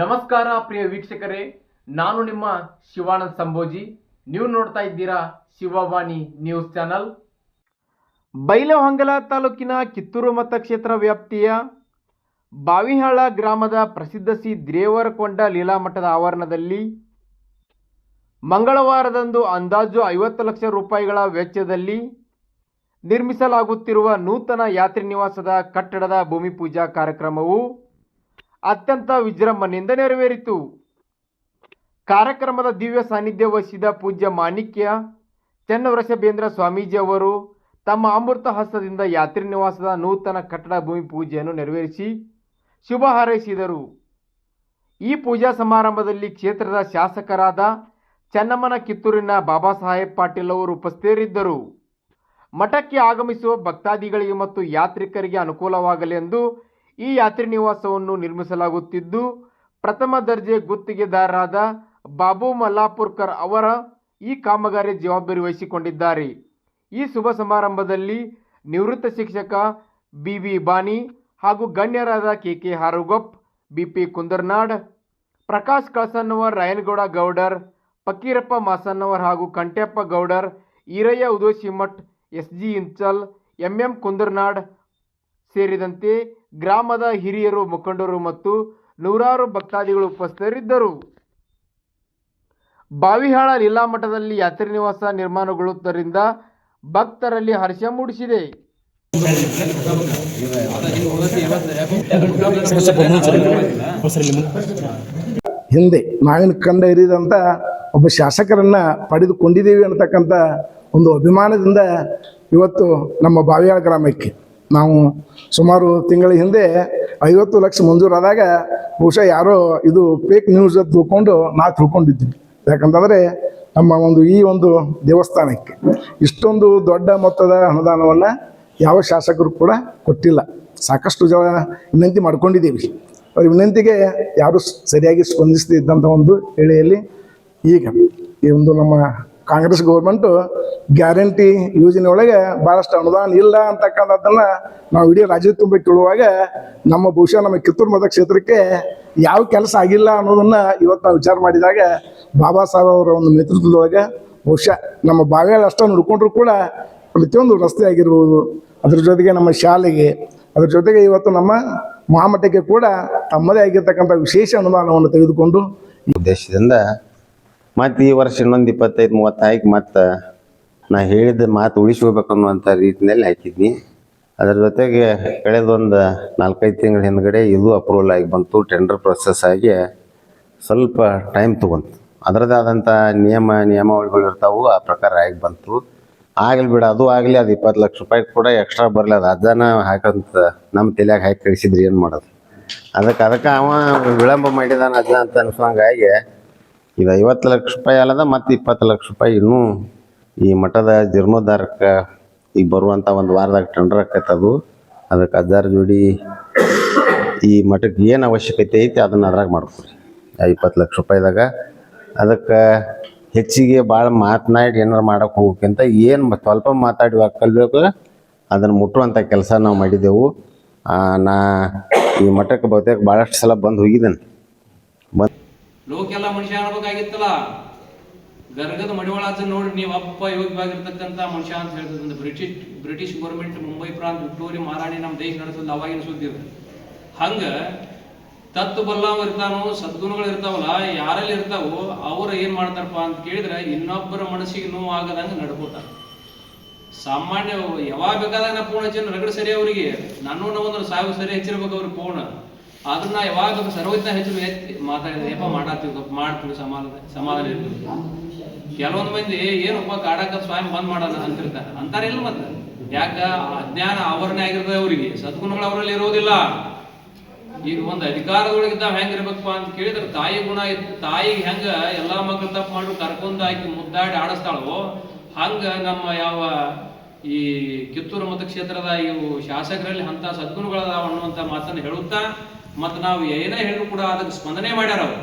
ನಮಸ್ಕಾರ ಪ್ರಿಯ ವೀಕ್ಷಕರೇ, ನಾನು ನಿಮ್ಮ ಶಿವಾನಂದ್ ಸಂಬೋಜಿ. ನೀವು ನೋಡ್ತಾ ಇದ್ದೀರಾ ಶಿವವಾಣಿ ನ್ಯೂಸ್ ಚಾನಲ್. ಬೈಲಹೊಂಗಲ ತಾಲೂಕಿನ ಕಿತ್ತೂರು ಮತಕ್ಷೇತ್ರ ವ್ಯಾಪ್ತಿಯ ಬಾವಿಹಾಳ ಗ್ರಾಮದ ಪ್ರಸಿದ್ಧ ಶ್ರೀ ದೇವರಕೊಂಡ ಲೀಲಾಮಠದ ಆವರಣದಲ್ಲಿ ಮಂಗಳವಾರದಂದು ಅಂದಾಜು 50 ಲಕ್ಷ ರೂಪಾಯಿಗಳ ವೆಚ್ಚದಲ್ಲಿ ನಿರ್ಮಿಸಲಾಗುತ್ತಿರುವ ನೂತನ ಯಾತ್ರಿ ನಿವಾಸದ ಕಟ್ಟಡದ ಭೂಮಿ ಪೂಜಾ ಕಾರ್ಯಕ್ರಮವು ಅತ್ಯಂತ ವಿಜೃಂಭಣೆಯಿಂದ ನೆರವೇರಿತು. ಕಾರ್ಯಕ್ರಮದ ದಿವ್ಯ ಸಾನ್ನಿಧ್ಯ ವಹಿಸಿದ ಪೂಜ್ಯ ಮಾಣಿಕ್ಯ ಚನ್ನವೃಷಭೇಂದ್ರ ಸ್ವಾಮೀಜಿ ಅವರು ತಮ್ಮ ಅಮೃತ ಹಸ್ತದಿಂದ ಯಾತ್ರಿ ನಿವಾಸದ ನೂತನ ಕಟ್ಟಡ ಭೂಮಿ ಪೂಜೆಯನ್ನು ನೆರವೇರಿಸಿ ಶುಭ ಹಾರೈಸಿದರು. ಈ ಪೂಜಾ ಸಮಾರಂಭದಲ್ಲಿ ಕ್ಷೇತ್ರದ ಶಾಸಕರಾದ ಚೆನ್ನಮ್ಮನ ಕಿತ್ತೂರಿನ ಬಾಬಾ ಸಾಹೇಬ್ ಪಾಟೀಲ್ ಅವರು ಉಪಸ್ಥಿತರಿದ್ದರು. ಮಠಕ್ಕೆ ಆಗಮಿಸುವ ಭಕ್ತಾದಿಗಳಿಗೆ ಮತ್ತು ಯಾತ್ರಿಕರಿಗೆ ಅನುಕೂಲವಾಗಲಿ ಎಂದು ಈ ಯಾತ್ರಿ ನಿವಾಸವನ್ನು ನಿರ್ಮಿಸಲಾಗುತ್ತಿದ್ದು, ಪ್ರಥಮ ದರ್ಜೆ ಗುತ್ತಿಗೆದಾರರಾದ ಬಾಬು ಮಲ್ಲಾಪುರ್ಕರ್ ಅವರ ಈ ಕಾಮಗಾರಿ ಜವಾಬ್ದಾರಿ ವಹಿಸಿಕೊಂಡಿದ್ದಾರೆ. ಈ ಶುಭ ಸಮಾರಂಭದಲ್ಲಿ ನಿವೃತ್ತ ಶಿಕ್ಷಕ ಬಿ ಬಾನಿ ಹಾಗೂ ಗಣ್ಯರಾದ ಕೆ ಹಾರುಗೊಪ್, ಬಿ ಕುಂದರ್ನಾಡ್, ಪ್ರಕಾಶ್ ಕಳಸನ್ನವರ್, ರಾಯನಗೌಡ ಗೌಡರ್, ಫಕೀರಪ್ಪ ಮಾಸನ್ನವರ್ ಹಾಗೂ ಕಂಟೆಪ್ಪ ಗೌಡರ್, ಈರಯ್ಯ ಉದೋಶಿಮಠ್, ಎಸ್.ಜಿ. ಇಂಚಲ್, ಎಂ ಕುಂದರ್ನಾಡ್ ಸೇರಿದಂತೆ ಗ್ರಾಮದ ಹಿರಿಯರು, ಮುಖಂಡರು ಮತ್ತು ನೂರಾರು ಭಕ್ತಾದಿಗಳು ಉಪಸ್ಥಿತರಿದ್ದರು. ಬಾವಿಹಾಳ ಲೀಲಾಮಠದಲ್ಲಿ ಯಾತ್ರಿ ನಿವಾಸ ನಿರ್ಮಾಣಗೊಳ್ಳುವುದರಿಂದ ಭಕ್ತರಲ್ಲಿ ಹರ್ಷ ಮೂಡಿಸಿದೆ. ಹಿಂದೆ ನಾವಿನ ಕಂಡ ಹಿರಿದಂಥ ಒಬ್ಬ ಶಾಸಕರನ್ನ ಪಡೆದುಕೊಂಡಿದ್ದೀವಿ ಅನ್ನತಕ್ಕಂಥ ಒಂದು ಅಭಿಮಾನದಿಂದ ಇವತ್ತು ನಮ್ಮ ಬಾವಿಹಾಳ ಗ್ರಾಮಕ್ಕೆ ನಾವು ಸುಮಾರು ತಿಂಗಳ ಹಿಂದೆ 50 ಲಕ್ಷ ಮಂಜೂರಾದಾಗ ಬಹುಶಃ ಯಾರೋ ಇದು ಫೇಕ್ ನ್ಯೂಸ್ ತಿಳ್ಕೊಂಡು ನಾವು ತಿಳ್ಕೊಂಡಿದ್ವಿ. ಯಾಕಂತಂದರೆ ನಮ್ಮ ಈ ಒಂದು ದೇವಸ್ಥಾನಕ್ಕೆ ಇಷ್ಟೊಂದು ದೊಡ್ಡ ಮೊತ್ತದ ಅನುದಾನವನ್ನು ಯಾವ ಶಾಸಕರು ಕೂಡ ಕೊಟ್ಟಿಲ್ಲ. ಸಾಕಷ್ಟು ವಿನಂತಿ ಮಾಡ್ಕೊಂಡಿದ್ದೀವಿ. ಅವ್ರ ವಿನಂತಿಗೆ ಯಾರು ಸರಿಯಾಗಿ ಸ್ಪಂದಿಸ್ತಿದ್ದಂಥ ಒಂದು ವೇಳೆಯಲ್ಲಿ ಈಗ ಈ ಒಂದು ನಮ್ಮ ಕಾಂಗ್ರೆಸ್ ಗೌರ್ಮೆಂಟು ಗ್ಯಾರಂಟಿ ಯೋಜನೆ ಒಳಗೆ ಭಾಳಷ್ಟು ಅನುದಾನ ಇಲ್ಲ ಅಂತಕ್ಕಂಥದ್ದನ್ನು ನಾವು ಇಡೀ ರಾಜ್ಯ ತುಂಬ ಕೇಳುವಾಗ ನಮ್ಮ ಬಹುಶಃ ನಮ್ಮ ಕಿತ್ತೂರು ಮತಕ್ಷೇತ್ರಕ್ಕೆ ಯಾವ ಕೆಲಸ ಆಗಿಲ್ಲ ಅನ್ನೋದನ್ನು ಇವತ್ತು ನಾವು ವಿಚಾರ ಮಾಡಿದಾಗ ಬಾಬಾ ಸಾಹೇಬ್ ಅವರ ಒಂದು ನೇತೃತ್ವದೊಳಗೆ ಬಹುಶಃ ನಮ್ಮ ಬಾವಿಯಲ್ಲಿ ಅಷ್ಟು ನೋಡ್ಕೊಂಡ್ರು ಕೂಡ ಪ್ರತಿಯೊಂದು ರಸ್ತೆ ಆಗಿರ್ಬೋದು, ಅದ್ರ ಜೊತೆಗೆ ನಮ್ಮ ಶಾಲೆಗೆ, ಅದ್ರ ಜೊತೆಗೆ ಇವತ್ತು ನಮ್ಮ ಮಹಾಮಠಕ್ಕೆ ಕೂಡ ತಮ್ಮದೇ ಆಗಿರ್ತಕ್ಕಂಥ ವಿಶೇಷ ಅನುದಾನವನ್ನು ತೆಗೆದುಕೊಂಡು ಉದ್ದೇಶದಿಂದ ಮತ್ತು ಈ ವರ್ಷ ಇನ್ನೊಂದು 25-30 ಆಯ್ಕೆ ಮತ್ತು ನಾ ಹೇಳಿದ ಮಾತು ಉಳಿಸ್ಕೋಬೇಕು ಅನ್ನುವಂಥ ರೀತಿಯಲ್ಲಿ ಹಾಕಿದ್ನಿ. ಅದರ ಜೊತೆಗೆ ಕಳೆದೊಂದು 4-5 ತಿಂಗಳ ಹಿಂದ್ಗಡೆ ಇದು ಅಪ್ರೂವಲ್ ಆಗಿ ಬಂತು, ಟೆಂಡರ್ ಪ್ರೊಸೆಸ್ ಆಗಿ ಸ್ವಲ್ಪ ಟೈಮ್ ತೊಗೊಂತು. ಅದರದ್ದೇ ಆದಂಥ ನಿಯಮಾವಳಿಗಳು ಇರ್ತಾವೆ, ಆ ಪ್ರಕಾರ ಆಗಿ ಬಂತು. ಆಗಲಿ ಬಿಡ, ಅದು ಆಗಲಿ, ಅದು 20 ಲಕ್ಷ ರೂಪಾಯಿ ಕೂಡ ಎಕ್ಸ್ಟ್ರಾ ಬರಲಿ, ಅದು ಅಜ್ಜನ ಹಾಕಂತ ನಮ್ಮ ತಲೆಯಾಗ ಹಾಕಿ ಕಳಿಸಿದ್ರಿ, ಏನು ಮಾಡೋದು. ಅದಕ್ಕೆ ಅವ ವಿಳಂಬ ಮಾಡಿದಾನ ಅಜ್ಜ ಅಂತ ಅನ್ಸೋಂಗಾಗಿ ಇದು 50 ಲಕ್ಷ ರೂಪಾಯಿ ಅಲ್ಲದ ಮತ್ತು 20 ಲಕ್ಷ ರೂಪಾಯಿ ಇನ್ನೂ ಈ ಮಠದ ಜೀರ್ಣೋದ್ಧಾರಕ್ಕೆ ಈಗ ಬರುವಂಥ ಒಂದು ವಾರದಾಗ ಟೆಂಡರ್ ಆಕೈತದು. ಅದಕ್ಕೆ ಅಜ್ಜಾರ ಜೋಡಿ ಈ ಮಠಕ್ಕೆ ಏನು ಅವಶ್ಯಕತೆ ಐತಿ ಅದನ್ನು ಅದ್ರಾಗ ಮಾಡ್ಕೊರಿ 20 ಲಕ್ಷ ರೂಪಾಯಿದಾಗ. ಅದಕ್ಕೆ ಹೆಚ್ಚಿಗೆ ಭಾಳ ಮಾತನಾಡಿ ಏನಾರು ಮಾಡೋಕೆ ಹೋಗೋಕ್ಕಿಂತ ಏನು ಸ್ವಲ್ಪ ಮಾತಾಡಿ ಕಲಿಬೇಕು, ಅದನ್ನು ಮುಟ್ಟುವಂಥ ಕೆಲಸ ನಾವು ಮಾಡಿದೆವು. ನಾ ಈ ಮಠಕ್ಕೆ ಬಹುತೇಕ ಭಾಳಷ್ಟು ಸಲ ಬಂದು ಹೋಗಿದ್ದೇನೆ. ಲೋಕೆಲ್ಲ ಮನುಷ್ಯ ಅನ್ನಬೇಕಾಗಿತ್ತಲ್ಲ, ಗರ್ಗದ ಮಡಿವಾಳ ನೋಡಿ ನೀವು ಅಪ್ಪ ಯೋಗ್ಯವಾಗಿರ್ತಕ್ಕಂಥ ಮನುಷ್ಯ ಅಂತ ಹೇಳ್ತದಂದ್ರೆ ಬ್ರಿಟಿಷ್ ಗೌರ್ಮೆಂಟ್ ಮುಂಬೈ ಪ್ರಾಂತ ವಿಕ್ಟೋರಿಯಾ ಮಹಾರಾಣಿ ನಮ್ಮ ದೇಶ ನಡೆಸೋದು ಅವಾಗಿನ ಸುದ್ದಿ ಇರುತ್ತೆ. ಹಂಗೆ ತತ್ವ ಬಲ್ಲವ ಇರ್ತಾನೋ, ಸದ್ಗುಣಗಳು ಇರ್ತಾವಲ್ಲ, ಯಾರಲ್ಲಿ ಇರ್ತಾವೋ ಅವ್ರು ಏನು ಮಾಡ್ತಾರಪ್ಪ ಅಂತ ಕೇಳಿದ್ರೆ ಇನ್ನೊಬ್ಬರ ಮನಸ್ಸಿಗೆ ನೋವು ಆಗದಂಗೆ ನಡ್ಕೋತಾರೆ. ಸಾಮಾನ್ಯ ಯಾವಾಗ ಬೇಕಾದಾಗ ನಾ ಫೋನ್ ಹಚ್ಚಿ ರಗಡ ಸರಿ ಅವರಿಗೆ ನಾನು ಒಂದು 1000 ಸರಿ ಹಚ್ಚಿರ್ಬೇಕು ಅವ್ರಿಗೆ ಫೋನ್. ಅದನ್ನ ಯಾವಾಗ ಸರ್ವಜ್ಞ ಹೆಚ್ಚು ಮಾತಾಡಿದ್ರೆ ಯಪ್ಪ ಮಾಡ್ತೀವಿ ಸಮಾಧಾನ ಇರ್ತದೆ. ಕೆಲವೊಂದು ಮಂದಿ ಏನಪ್ಪ ಕಾಡಕ ಸ್ವಯಂ ಬಂದ್ ಮಾಡೋಣ ಅಂತಿರ್ತಾರೆ, ಅಂತಾರೆ ಇಲ್ಲ. ಮತ್ತೆ ಯಾಕ ಅಜ್ಞಾನ ಆವರಣೆ ಆಗಿರ್ತದೆ ಅವರಿಗೆ, ಸದ್ಗುಣಗಳು ಅವರಲ್ಲಿ ಇರೋದಿಲ್ಲ. ಈಗ ಒಂದು ಅಧಿಕಾರದೊಳಗಿದ್ದ ಹೆಂಗಿರ್ಬೇಕಪ್ಪ ಅಂತ ಕೇಳಿದ್ರೆ ತಾಯಿ ಗುಣ, ತಾಯಿಗೆ ಹೆಂಗ ಎಲ್ಲಾ ಮಕ್ಕಳು ತಪ್ಪು ಮಾಡಿ ಕರ್ಕೊಂಡು ಹಾಕಿ ಮುದ್ದಾಡಿ ಆಡಿಸ್ತಾಳೋ ಹಂಗ ನಮ್ಮ ಯಾವ ಈ ಕಿತ್ತೂರು ಮತಕ್ಷೇತ್ರದ ಇವು ಶಾಸಕರಲ್ಲಿ ಅಂತ ಸದ್ಗುಣಗಳದಾವ ಅನ್ನುವಂಥ ಮಾತನ್ನು ಹೇಳುತ್ತಾ, ಮತ್ತು ನಾವು ಏನೇ ಹೇಳಿದ್ರು ಕೂಡ ಅದಕ್ಕೆ ಸ್ಪಂದನೆ ಮಾಡ್ಯಾರ ಅವರು.